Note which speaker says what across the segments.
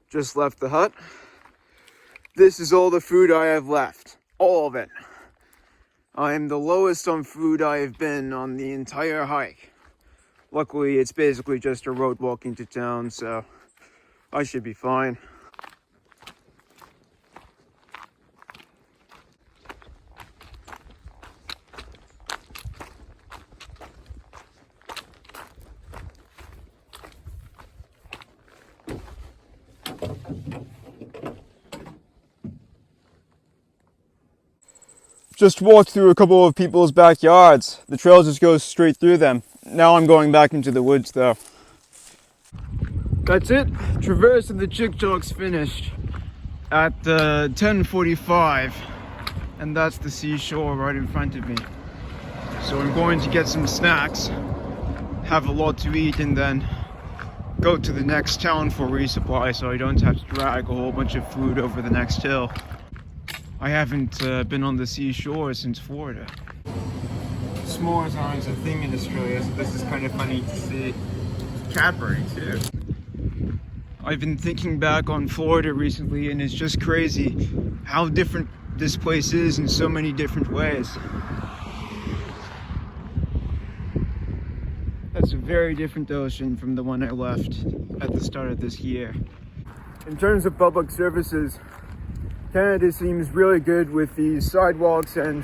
Speaker 1: Just left the hut. This is all the food I have left. All of it. I am the lowest on food I have been on the entire hike. Luckily, it's basically just a road walking to town, so I should be fine. Just walked through a couple of people's backyards. The trail just goes straight through them. Now I'm going back into the woods though. That's it. Traverse of the Chickasaws finished at 10:45, and that's the seashore right in front of me. So I'm going to get some snacks, have a lot to eat, and then go to the next town for resupply so I don't have to drag a whole bunch of food over the next hill. I haven't been on the seashore since Florida. S'mores aren't a thing in Australia, so this is kind of funny to see. Cadbury too. I've been thinking back on Florida recently, and it's just crazy how different this place is in so many different ways. That's a very different ocean from the one I left at the start of this year. In terms of public services, Canada seems really good with these sidewalks and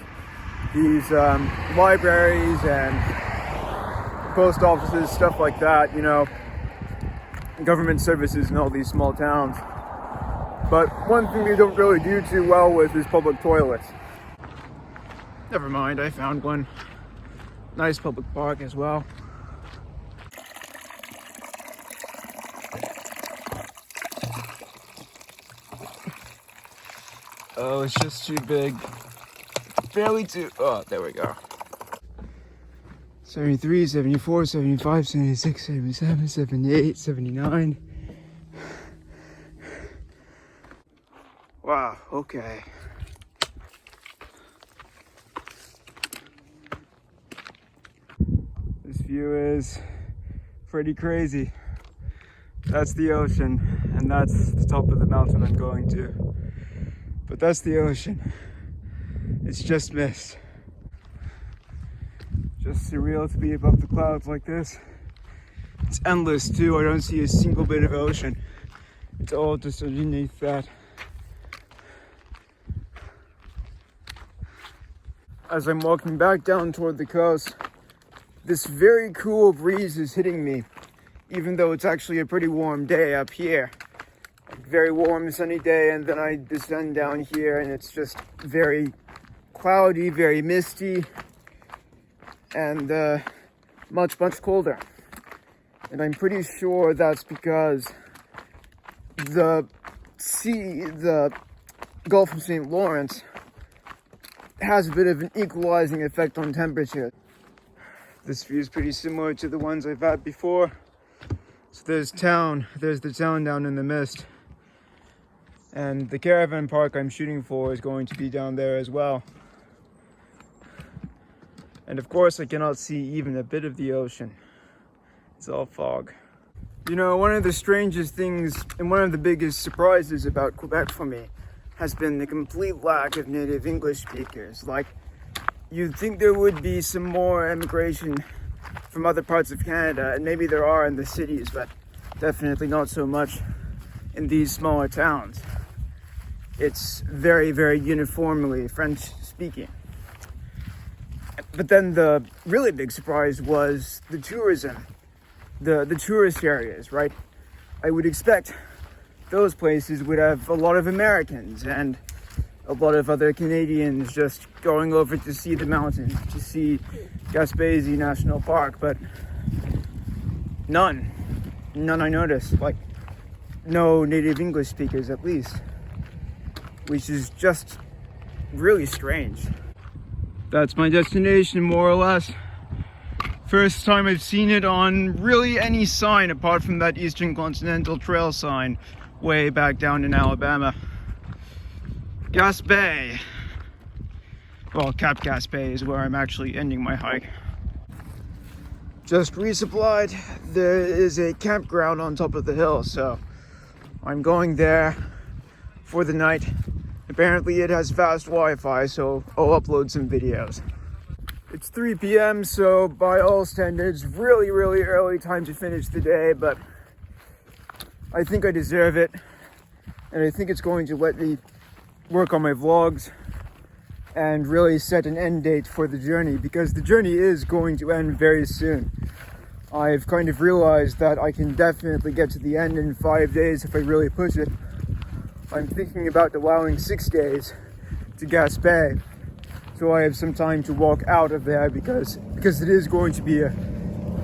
Speaker 1: these libraries and post offices, stuff like that, you know, government services in all these small towns. But one thing they don't really do too well with is public toilets. Never mind, I found one. Nice public park as well. Oh, it's just too big. Barely too. Oh, there we go. 73, 74, 75, 76, 77, 78, 79. Wow, okay. This view is pretty crazy. That's the ocean, and that's the top of the mountain I'm going to. But that's the ocean. It's just mist. Just surreal to be above the clouds like this. It's endless too. I don't see a single bit of ocean. It's all just underneath that. As I'm walking back down toward the coast, this very cool breeze is hitting me, even though it's actually a pretty warm day up here. Very warm, sunny day, and then I descend down here and it's just very cloudy, very misty, and much colder. And I'm pretty sure that's because the Gulf of St. Lawrence has a bit of an equalizing effect on temperature. This view is pretty similar to the ones I've had before. So there's the town down in the mist. And the caravan park I'm shooting for is going to be down there as well. And of course, I cannot see even a bit of the ocean. It's all fog. You know, one of the strangest things and one of the biggest surprises about Quebec for me has been the complete lack of native English speakers. Like, you'd think there would be some more immigration from other parts of Canada, and maybe there are in the cities, but definitely not so much in these smaller towns. It's very uniformly French speaking. But then the really big surprise was the tourism, the tourist areas, right? I would expect those places would have a lot of Americans and a lot of other Canadians just going over to see the mountains, to see Gaspésie National Park, but none I noticed, like no native English speakers at least, which is just really strange. That's my destination, more or less. First time I've seen it on really any sign apart from that Eastern Continental Trail sign way back down in Alabama. Gaspé. Well, Cap Gaspé is where I'm actually ending my hike. Just resupplied. There is a campground on top of the hill, so I'm going there for the night. Apparently it has fast Wi-Fi, so I'll upload some videos. It's 3 p.m., so by all standards, really early time to finish the day, but I think I deserve it, and I think it's going to let me work on my vlogs and really set an end date for the journey, because the journey is going to end very soon. I've kind of realized that I can definitely get to the end in 5 days if I really push it. I'm thinking about allowing 6 days to Gaspé, so I have some time to walk out of there, because it is going to be a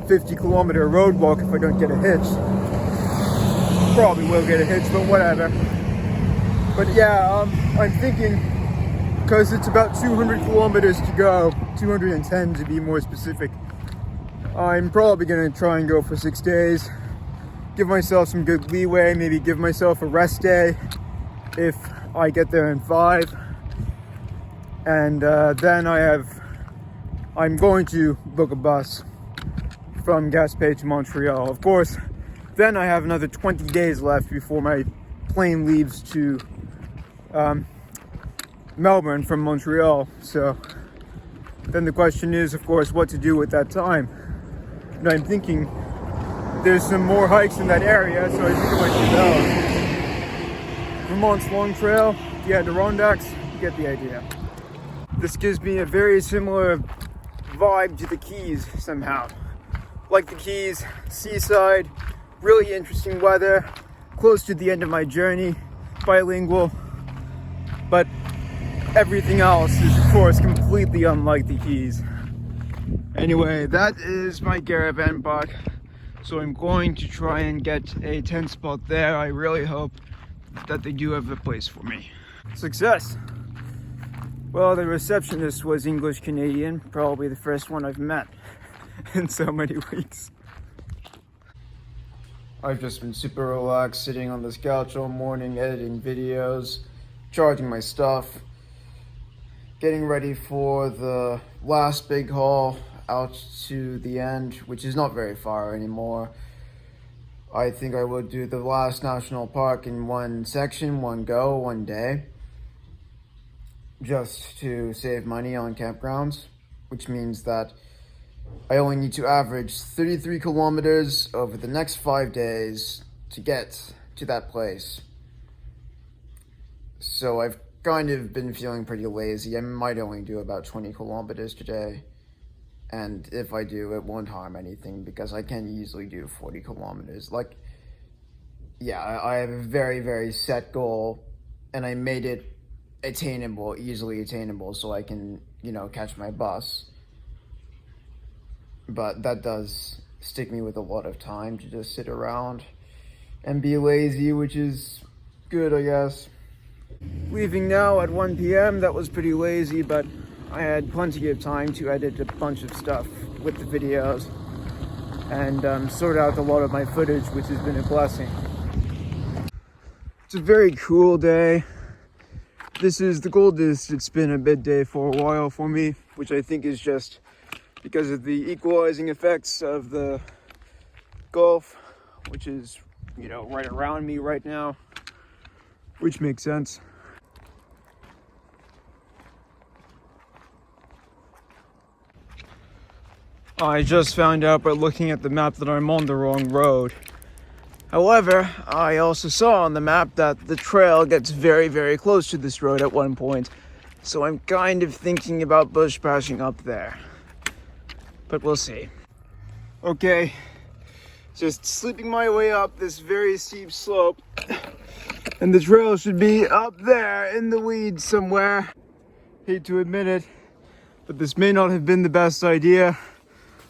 Speaker 1: 50-kilometer road walk if I don't get a hitch. Probably will get a hitch, but whatever. But yeah, I'm thinking, because it's about 200 kilometers to go, 210 to be more specific, I'm probably going to try and go for 6 days. Give myself some good leeway, maybe give myself a rest day if I get there in 5. And then I'm going to book a bus from Gaspé to Montreal. Of course, then I have another 20 days left before my plane leaves to Melbourne from Montreal. So then the question is, of course, what to do with that time. And I'm thinking there's some more hikes in that area, so I think I might do those. Vermont's Long Trail, the Adirondacks, you get the idea. This gives me a very similar vibe to the Keys somehow. Like the Keys, seaside, really interesting weather, close to the end of my journey, bilingual, but everything else is of course completely unlike the Keys. Anyway, that is my caravan park, so I'm going to try and get a tent spot there. I really hope that they do have a place for me. Success! Well, the receptionist was English Canadian, probably the first one I've met in so many weeks. I've just been super relaxed, sitting on this couch all morning, editing videos, charging my stuff, getting ready for the last big haul out to the end, which is not very far anymore. I think I will do the last national park in one section, one go, one day, just to save money on campgrounds, which means that I only need to average 33 kilometers over the next 5 days to get to that place. So I've kind of been feeling pretty lazy. I might only do about 20 kilometers today. And if I do, it won't harm anything because I can easily do 40 kilometers. Like, yeah, I have a very set goal and I made it attainable, easily attainable, so I can, catch my bus. But that does stick me with a lot of time to just sit around and be lazy, which is good, I guess. Leaving now at 1 p.m. That was pretty lazy, but I had plenty of time to edit a bunch of stuff with the videos and sort out a lot of my footage, which has been a blessing. It's a very cool day. This is the coldest it's been a midday for a while for me, which I think is just because of the equalizing effects of the Gulf, which is, right around me right now, which makes sense. I just found out by looking at the map that I'm on the wrong road. However, I also saw on the map that the trail gets very close to this road at one point, so I'm kind of thinking about bush bashing up there. But we'll see. Okay, just slipping my way up this very steep slope, and the trail should be up there in the weeds somewhere. Hate to admit it, but this may not have been the best idea.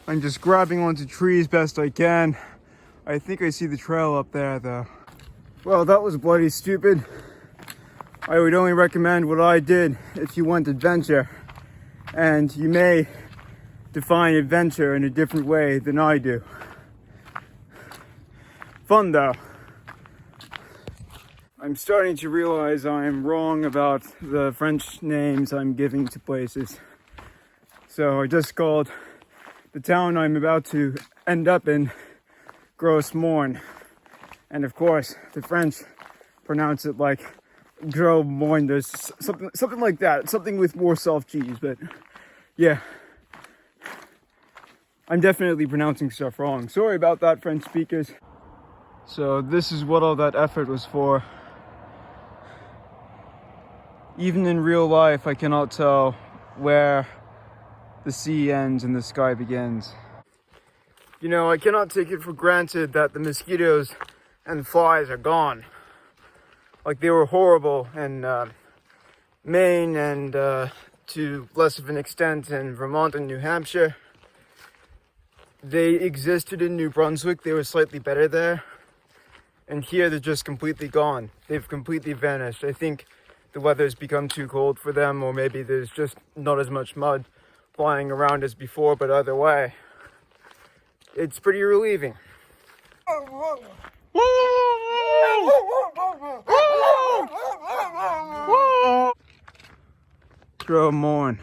Speaker 1: I'm just grabbing onto trees best I can. I think I see the trail up there though. Well, that was bloody stupid. I would only recommend what I did if you want adventure. And you may define adventure in a different way than I do. Fun though. I'm starting to realize I'm wrong about the French names I'm giving to places. So I just called the town I'm about to end up in Grosse Morne. And of course, the French pronounce it like Joe Moinders, something like that. Something with more soft G's, but yeah. I'm definitely pronouncing stuff wrong. Sorry about that, French speakers. So this is what all that effort was for. Even in real life, I cannot tell where the sea ends and the sky begins. You know, I cannot take it for granted that the mosquitoes and flies are gone. Like, they were horrible in Maine and to less of an extent in Vermont and New Hampshire. They existed in New Brunswick. They were slightly better there. And here they're just completely gone. They've completely vanished. I think the weather's become too cold for them, or maybe there's just not as much mud flying around as before, but either way, it's pretty relieving. Throw morn.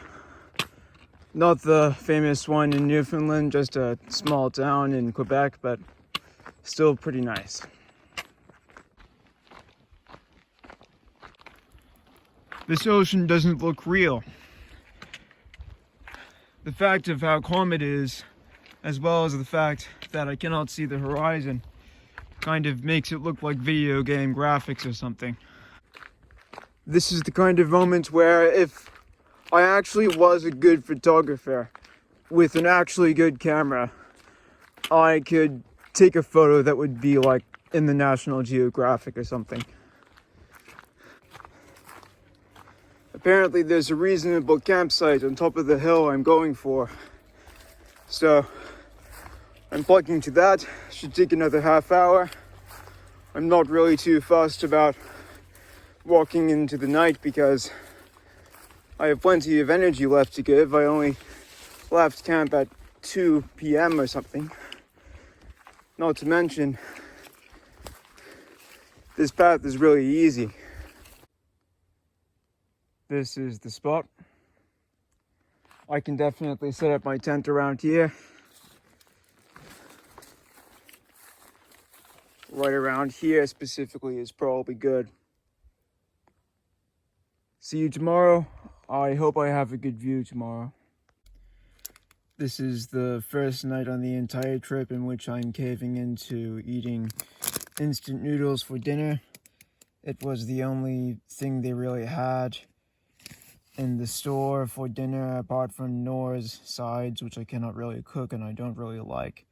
Speaker 1: Not the famous one in Newfoundland, just a small town in Quebec, but still pretty nice. This ocean doesn't look real. The fact of how calm it is, as well as the fact that I cannot see the horizon, kind of makes it look like video game graphics or something. This is the kind of moment where if I actually was a good photographer with an actually good camera, I could take a photo that would be like in the National Geographic or something. Apparently there's a reasonable campsite on top of the hill I'm going for. So I'm plugging to that. Should take another half hour. I'm not really too fussed about walking into the night because I have plenty of energy left to give. I only left camp at 2 p.m. or something. Not to mention, this path is really easy. This is the spot. I can definitely set up my tent around here. Right around here specifically is probably good. See you tomorrow. I hope I have a good view tomorrow. This is the first night on the entire trip in which I'm caving into eating instant noodles for dinner. It was the only thing they really had in the store for dinner, apart from Nora's sides, which I cannot really cook and I don't really like.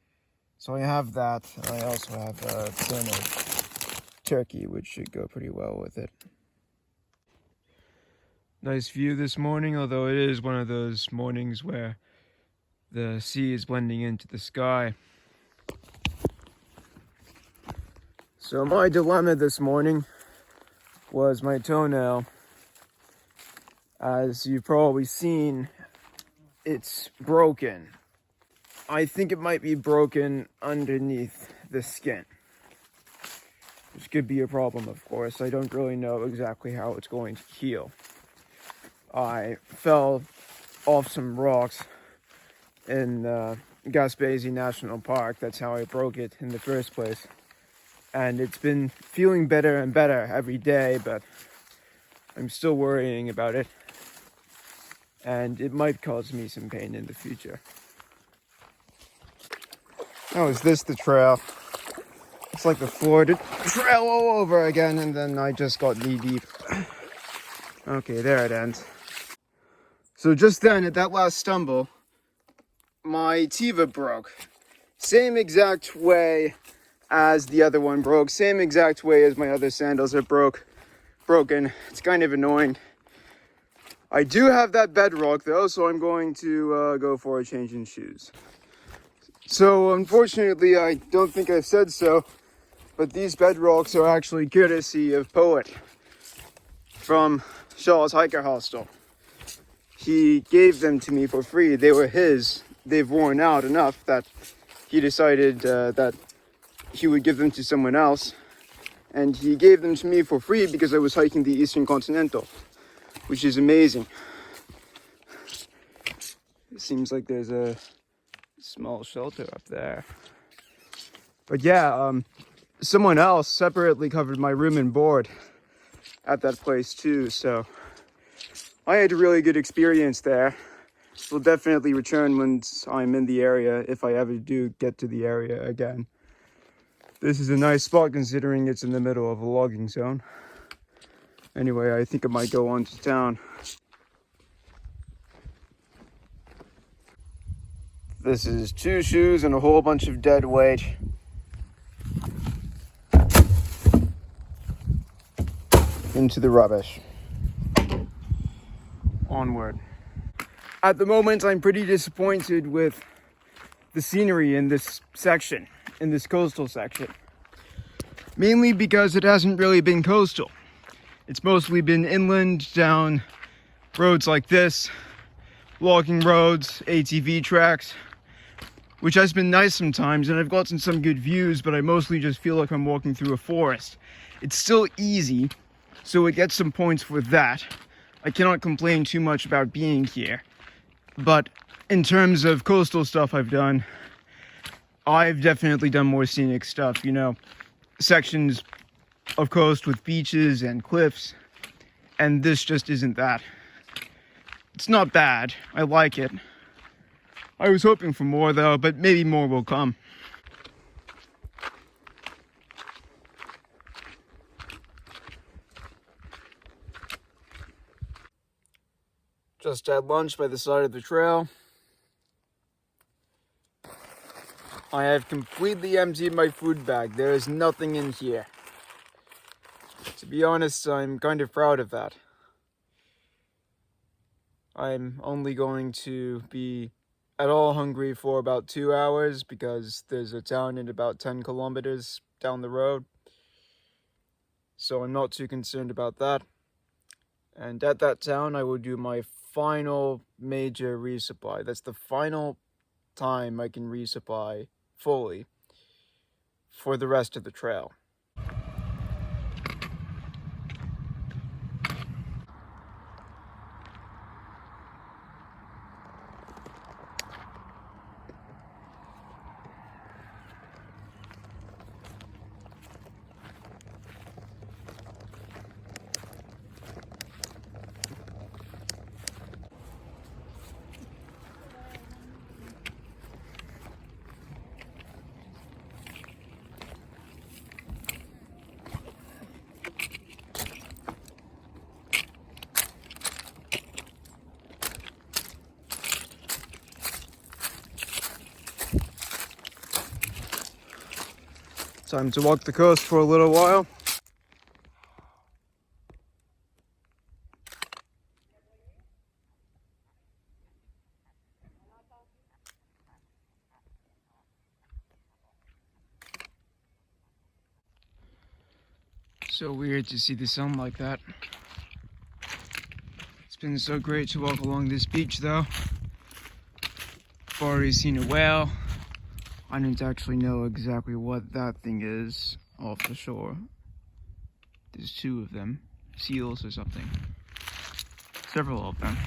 Speaker 1: So I have that. I also have a tin of turkey, which should go pretty well with it. Nice view this morning, although it is one of those mornings where the sea is blending into the sky. So my dilemma this morning was my toenail. As you've probably seen, it's broken. I think it might be broken underneath the skin, which could be a problem, of course. I don't really know exactly how it's going to heal. I fell off some rocks in Gaspésie National Park. That's how I broke it in the first place. And it's been feeling better and better every day, but I'm still worrying about it. And it might cause me some pain in the future. Oh, is this the trail? It's like the Florida trail all over again, and then I just got knee deep. Okay, there it ends. So just then, at that last stumble, my Tiva broke. Same exact way as the other one broke. Same exact way as my other sandals are broken. It's kind of annoying. I do have that bedrock though, so I'm going to go for a change in shoes. So unfortunately, I don't think I've said so, but these bedrocks are actually courtesy of Poet from Shaw's Hiker Hostel. He gave them to me for free. They were his. They've worn out enough that he decided that he would give them to someone else. And he gave them to me for free because I was hiking the Eastern Continental, which is amazing. It seems like there's a small shelter up there. But yeah, someone else separately covered my room and board at that place too, so I had a really good experience there. Will definitely return once I'm in the area, if I ever do get to the area again. This is a nice spot considering it's in the middle of a logging zone. Anyway, I think I might go on to town. This is 2 shoes and a whole bunch of dead weight. Into the rubbish. Onward. At the moment, I'm pretty disappointed with the scenery in this section, in this coastal section. Mainly because it hasn't really been coastal. It's mostly been inland, down roads like this, logging roads, ATV tracks, which has been nice sometimes, and I've gotten some good views, but I mostly just feel like I'm walking through a forest. It's still easy, so it gets some points for that. I cannot complain too much about being here. But in terms of coastal stuff I've definitely done more scenic stuff, you know, sections of coast with beaches and cliffs, and this just isn't that. It's not bad, I like it. I was hoping for more though, but maybe more will come. Just had lunch by the side of the trail. I have completely emptied my food bag. There is nothing in here. To be honest, I'm kind of proud of that. I'm only going to be at all hungry for about 2 hours because there's a town in about 10 kilometers down the road. So I'm not too concerned about that. And at that town, I will do my final major resupply. That's the final time I can resupply fully for the rest of the trail. Time to walk the coast for a little while. So weird to see the sun like that. It's been so great to walk along this beach though. I've already seen a whale. I don't actually know exactly what that thing is off the shore. There's 2 of them. Seals or something. Several of them.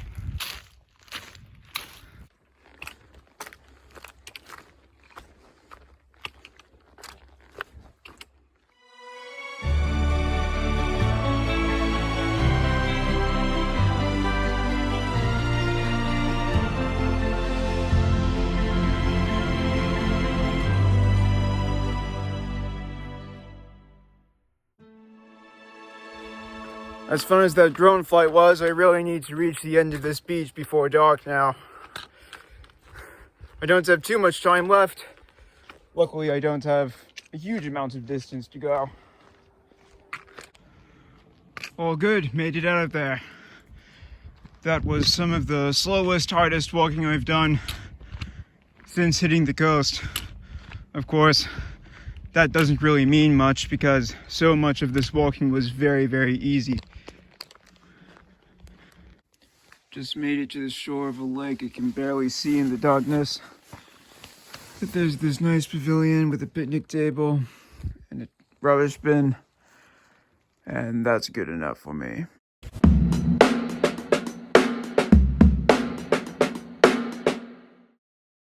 Speaker 1: As fun as that drone flight was, I really need to reach the end of this beach before dark now. I don't have too much time left. Luckily, I don't have a huge amount of distance to go. All good, made it out of there. That was some of the slowest, hardest walking I've done since hitting the coast. Of course, that doesn't really mean much because so much of this walking was very, very easy. Just made it to the shore of a lake I can barely see in the darkness. But there's this nice pavilion with a picnic table and a rubbish bin, and that's good enough for me.